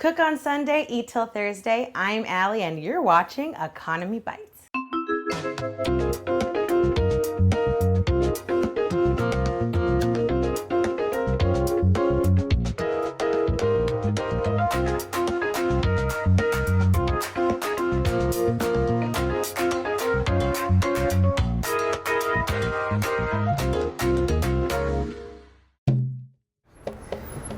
Cook on Sunday, eat till Thursday. I'm Allie and you're watching Economy Bites.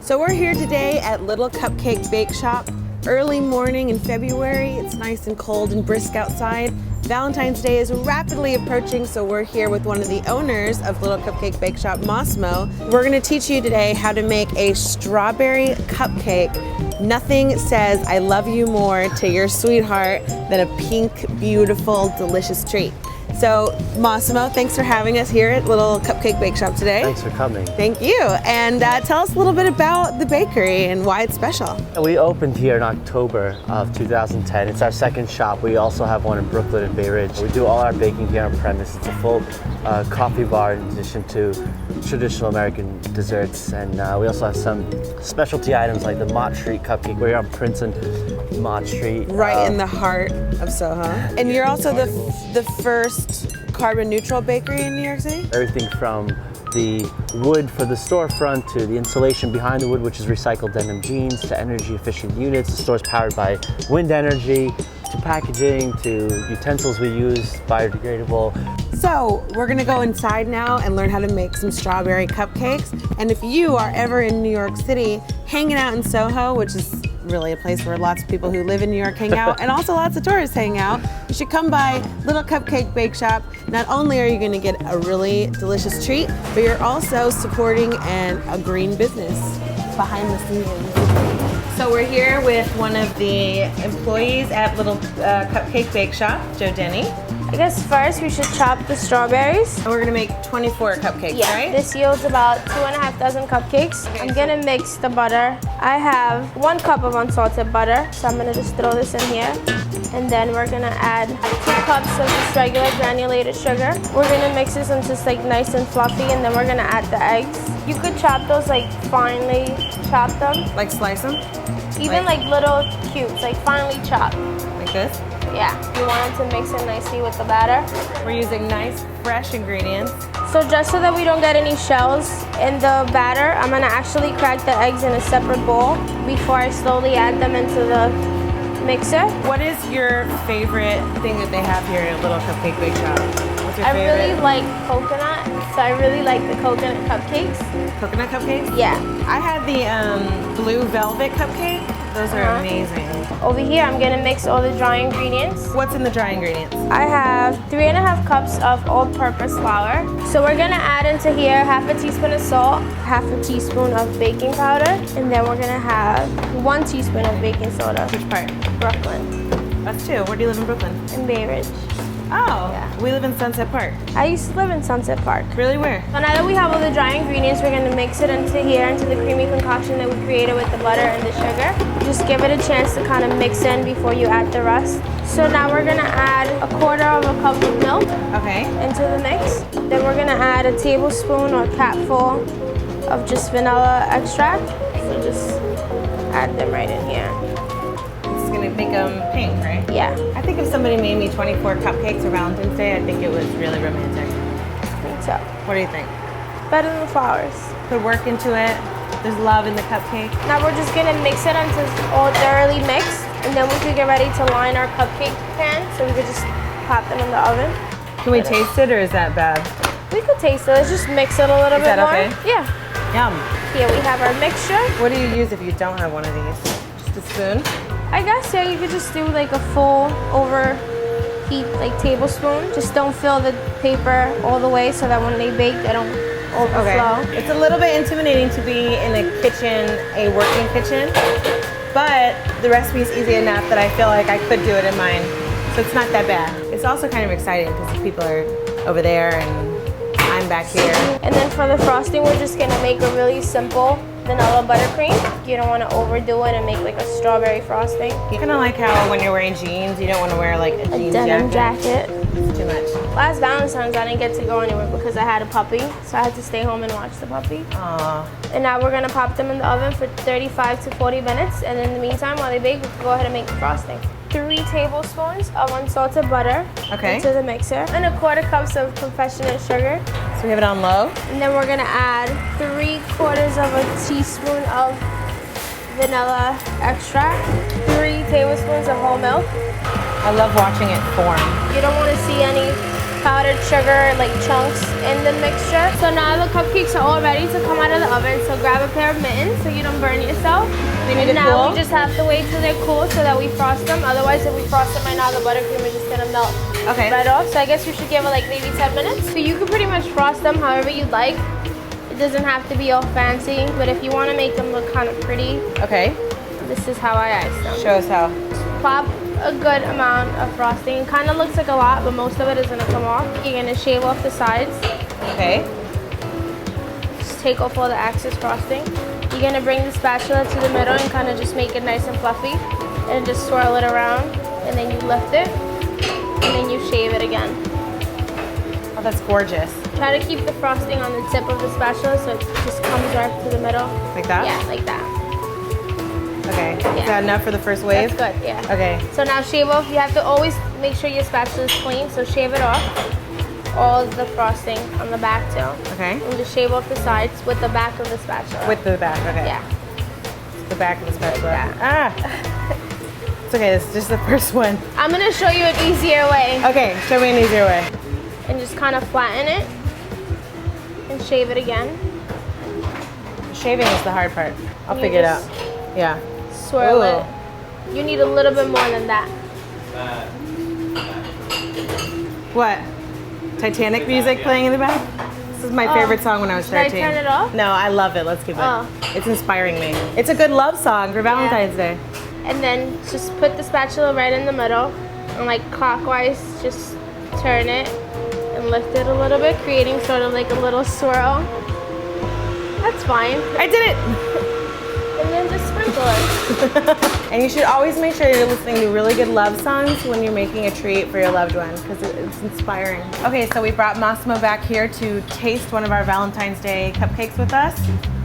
So we're here today at Little Cupcake Bake Shop. Early morning in February, it's nice and cold and brisk outside. Valentine's Day is rapidly approaching, so we're here with one of the owners of Little Cupcake Bake Shop, Massimo. We're gonna teach you today how to make a strawberry cupcake. Nothing says I love you more to your sweetheart than a pink, beautiful, delicious treat. So Massimo, thanks for having us here at Little Cupcake Bake Shop today. Thanks for coming. Thank you. And tell us a little bit about the bakery and why it's special. We opened here in October of 2010. It's our second shop. We also have one in Brooklyn and Bay Ridge. We do all our baking here on premise. It's a full coffee bar in addition to traditional American desserts. And we also have some specialty items like the Mott Street cupcake. We're here on Prince and Mott Street. Right in the heart of Soho. And you're also the first carbon neutral bakery in New York City? Everything from the wood for the storefront to the insulation behind the wood, which is recycled denim jeans, to energy efficient units. The store's powered by wind energy, to packaging, to utensils we use, biodegradable. So we're gonna go inside now and learn how to make some strawberry cupcakes. And if you are ever in New York City, hanging out in Soho, which is really a place where lots of people who live in New York hang out, and also lots of tourists hang out, you should come by Little Cupcake Bake Shop. Not only are you gonna get a really delicious treat, but you're also supporting a green business behind the scenes. So we're here with one of the employees at Little Cupcake Bake Shop, Joe Denny. I guess first we should chop the strawberries. And we're gonna make 24 cupcakes, Yeah, right? this yields about 2.5 dozen cupcakes. Okay, I'm gonna mix the butter. I have 1 cup of unsalted butter, so I'm gonna just throw this in here. And then we're gonna add 2 cups of just regular granulated sugar. We're gonna mix this until it's like nice and fluffy, and then we're gonna add the eggs. You could chop those, like finely chop them. Like slice them? Even like little cubes, like finely chopped. Like this? Yeah, you want it to mix it nicely with the batter. We're using nice, fresh ingredients. So just so that we don't get any shells in the batter, I'm gonna actually crack the eggs in a separate bowl before I slowly add them into the mixer. What is your favorite thing that they have here at Little Cupcake Bake Shop? What's your I favorite? really like coconut, so I really like the coconut cupcakes. Coconut cupcakes? Yeah. I had the blue velvet cupcake. Those are amazing. Over here, I'm gonna mix all the dry ingredients. What's in the dry ingredients? I have 3.5 cups of all-purpose flour. So we're gonna add into here 1/2 teaspoon of salt, 1/2 teaspoon of baking powder, and then we're gonna have 1 teaspoon of baking soda. Which part? Brooklyn Us too. Where do you live in Brooklyn? and Bay Ridge. Oh, Yeah. we live in Sunset Park. I used to live in Sunset Park. Really, where? So now that we have all the dry ingredients, we're gonna mix it into here, into the creamy concoction that we created with the butter and the sugar. Just give it a chance to kind of mix in before you add the rest. So now we're gonna add 1/4 of a cup of milk Okay. into the mix. Then we're gonna add a tablespoon or capful of just vanilla extract. So just add them right in here. It's gonna make them pink, right? Yeah, I think if somebody made me 24 cupcakes for Valentine's Day, I think it was really romantic. I think so. What do you think? Better than the flowers. Put work into it. There's love in the cupcake. Now we're just gonna mix it until it's all thoroughly mixed, and then we could get ready to line our cupcake pan, so we could just pop them in the oven. Can we taste it or is that bad? We could taste it. Let's just mix it a little Is bit that more. okay? Yeah. Yum. Here we have our mixture. What do you use if you don't have one of these? Just a spoon? I guess yeah, you could just do like a full overheat like tablespoon. Just don't fill the paper all the way so that when they bake they don't overflow. Okay. It's a little bit intimidating to be in a kitchen, a working kitchen, but the recipe is easy enough that I feel like I could do it in mine. So it's not that bad. It's also kind of exciting because people are over there and I'm back here. And then for the frosting, we're just gonna make a really simple vanilla buttercream. You don't want to overdo it and make like a strawberry frosting. Kind of like how when you're wearing jeans, you don't want to wear like a jean Denim jacket. It's too much. Last Valentine's, I didn't get to go anywhere because I had a puppy, so I had to stay home and watch the puppy. Aww. And now we're gonna pop them in the oven for 35 to 40 minutes, and in the meantime, while they bake, we can go ahead and make the frosting. 3 tablespoons of unsalted butter into the mixer, and 1/4 cups of confectionate sugar. So we have it on low. And then we're gonna add 3/4 of a teaspoon of vanilla extract, 3 tablespoons of whole milk. I love watching it form. You don't want to see any powdered sugar like chunks in the mixture. So now the cupcakes are all ready to come out of the oven. So grab a pair of mittens so you don't burn yourself. They need to now cool? we just have to wait till they're cool so that we frost them. Otherwise, if we frost them right now, the buttercream is just gonna melt right off. So I guess you should give it like maybe 10 minutes. So you can pretty much frost them however you'd like. It doesn't have to be all fancy, but if you want to make them look kind of pretty, this is how I ice them. Show us how. Pop a good amount of frosting. It kind of looks like a lot, but most of it is gonna come off. You're gonna shave off the sides. Just take off all the excess frosting. You're gonna bring the spatula to the middle and kind of just make it nice and fluffy, and just swirl it around, and then you lift it, and then you shave it again. Oh, that's gorgeous. Try to keep the frosting on the tip of the spatula so it just comes right to the middle. Like that? Yeah, like that. Okay. Is that enough for the first wave? That's good, yeah. Okay. So now shave off. You have to always make sure your spatula is clean, so shave it off. All the frosting on the back too. Okay. And just shave off the sides with the back of the spatula. With the back, okay. Yeah. The back of the spatula. Like Ah! It's okay, this is just the first one. I'm gonna show you an easier way. Okay, show me an easier way. And just kind of flatten it and shave it again. Shaving is the hard part. I'll You figure it out. just Yeah. Swirl Ooh. it. You need a little bit more than that. What? Titanic music playing in the back? This is my favorite song when I was 13. Should I turn it off? No, I love it. Let's keep it. Oh. It's inspiring me. It's a good love song for Valentine's Day. And then just put the spatula right in the middle and like clockwise just turn it and lift it a little bit, creating sort of like a little swirl. That's fine. I did it! And then just sprinkle it. And you should always make sure you're listening to really good love songs when you're making a treat for your loved one because it's inspiring. Okay, so we brought Massimo back here to taste one of our Valentine's Day cupcakes with us.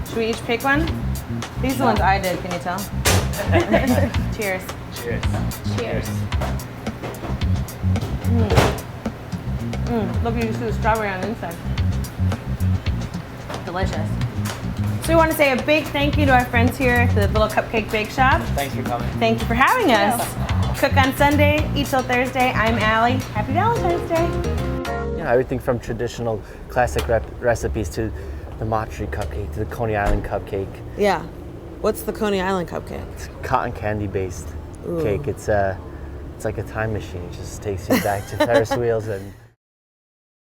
Should we each pick one? These are the ones I did, can you tell? Cheers. Cheers. Cheers. Look, you can see the strawberry on the inside. Delicious. So we want to say a big thank you to our friends here at the Little Cupcake Bake Shop. Thanks for coming. Thank you for having us. Cook on Sunday, eat till Thursday. I'm Allie. Happy Valentine's Day. You know, everything from traditional classic recipes to the Montreal cupcake to the Coney Island cupcake. Yeah. What's the Coney Island cupcake? It's cotton candy based cake. It's like a time machine. It just takes you back to Ferris wheels and